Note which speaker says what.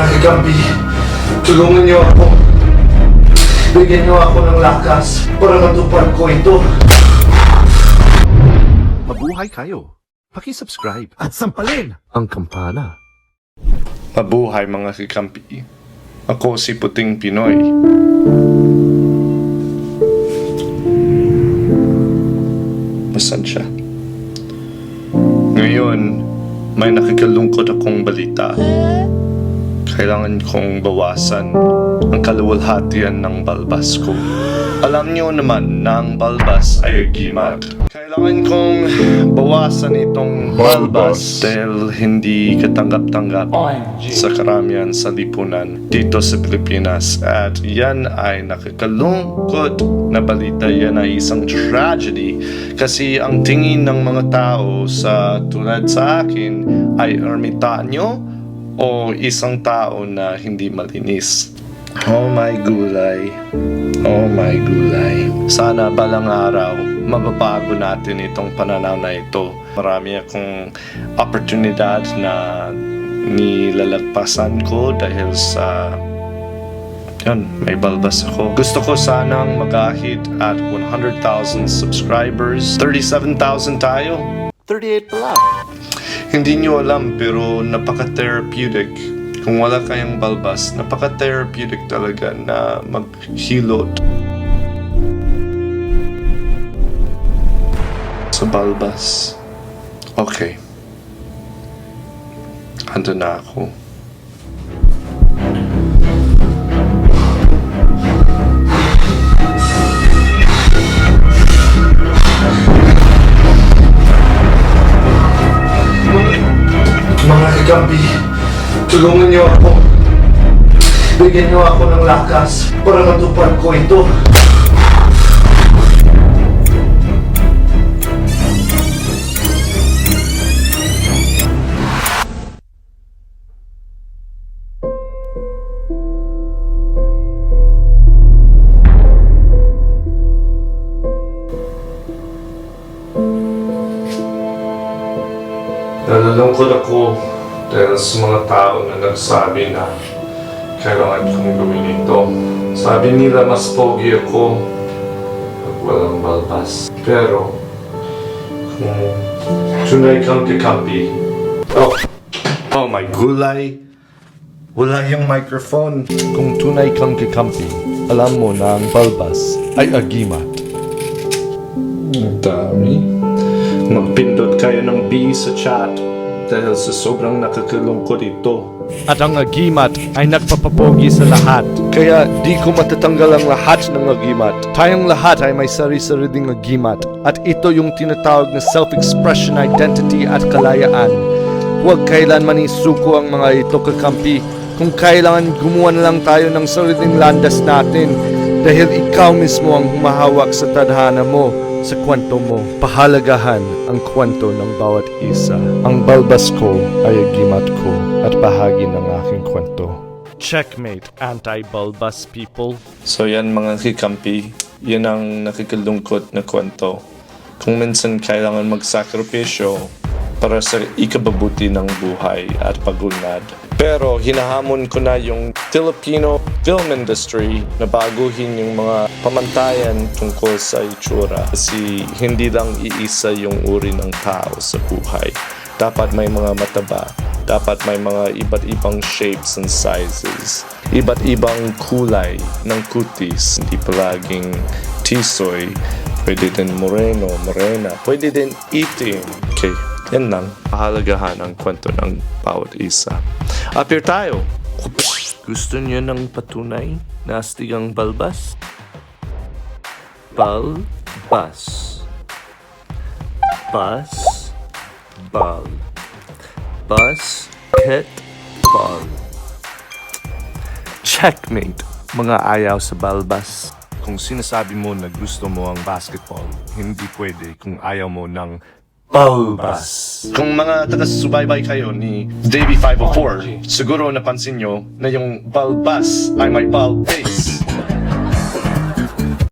Speaker 1: Mga kakampi, tulungan niyo ako. Bigyan niyo ako ng lakas para matupad ko ito.
Speaker 2: Mabuhay kayo. Paki-subscribe
Speaker 3: At sampalin
Speaker 2: ang kampana.
Speaker 4: Mabuhay mga kakampi. Ako si Puting Pinoy. Masan siya? Ngayon, may nakikalungkot akong balita. Kailangan kong bawasan ang kaluwalhatian ng balbas ko. Alam niyo naman na ang balbas ay agimat. Kailangan kong bawasan itong balbas dahil hindi katanggap-tanggap sa karamihan sa lipunan dito sa Pilipinas. At yan ay nakakalungkot na balita. Yan ay isang tragedy kasi ang tingin ng mga tao sa tulad sa akin ay ermitanyo o isang tao na hindi malinis. Oh my gulay. Oh my gulay. Sana balang araw, mababago natin itong pananaw na ito. Marami akong oportunidad na nilalagpasan ko dahil sa yun, may balbas ako. Gusto ko sanang mag-ahit at 100,000 subscribers. 37,000 tayo.
Speaker 2: 38 pala.
Speaker 4: Hindi nyo alam pero napaka-therapeutic. Kung wala kayong balbas, napaka-therapeutic talaga na maghilot sa balbas. Okay. Handa na ako.
Speaker 1: Mga kakampi, tulungan niyo ako. Bigyan niyo ako ng lakas para matupad ko ito.
Speaker 4: Nalulungkot ako dahil sa mga tao na nagsabi na kailangan kong gawin ito. Sabi nila mas pogi ako pag walang balbas. Pero kung tunay kang kakampi, oh my gulay, wala yung microphone. Kung tunay kang kakampi, alam mo na ang balbas ay agimat. Ang dami. Magpindot kayo ng B sa chat dahil sa sobrang nakakalungkot ito.
Speaker 5: At ang agimat ay nagpapapogi sa lahat.
Speaker 4: Kaya di ko matatanggal ang lahat ng agimat.
Speaker 5: Tayong lahat ay may sari-sariling agimat. At ito yung tinatawag na self-expression, identity at kalayaan. Huwag kailanman isuko ang mga ito kakampi. Kung kailangan gumawa na lang tayo ng sariling landas natin dahil ikaw mismo ang humahawak sa tadhana mo, sa kwento mo. Pahalagahan ang kwento ng bawat isa. Ang balbas ko ay agimat ko at bahagi ng aking kwento. Checkmate, anti-balbas people.
Speaker 4: So yan mga kikampi, yan ang nakikalungkot na kwento. Kung minsan kailangan magsakripisyo para sa ikababuti ng buhay at pagunlad. Pero hinahamon ko na yung Filipino film industry na baguhin yung mga pamantayan tungkol sa itsura. Kasi hindi lang iisa yung uri ng tao sa buhay. Dapat may mga mataba. Dapat may mga iba't ibang shapes and sizes. Iba't ibang kulay ng kutis. Hindi palaging tisoy. Pwede din moreno, morena. Pwede din itim. Okay. Yan lang, pahalagahan ang kwento ng bawat isa. Appear tayo! Gusto niyo ng patunay na astig ang balbas? Balbas. Bas. Bal. Basketball. Checkmate, mga ayaw sa balbas. Kung sinasabi mo na gusto mo ang basketball, hindi pwede kung ayaw mo ng balbas. Kung mga taga-subaybay kayo ni Davey 504, siguro napansin nyo na yung balbas ay may bal face.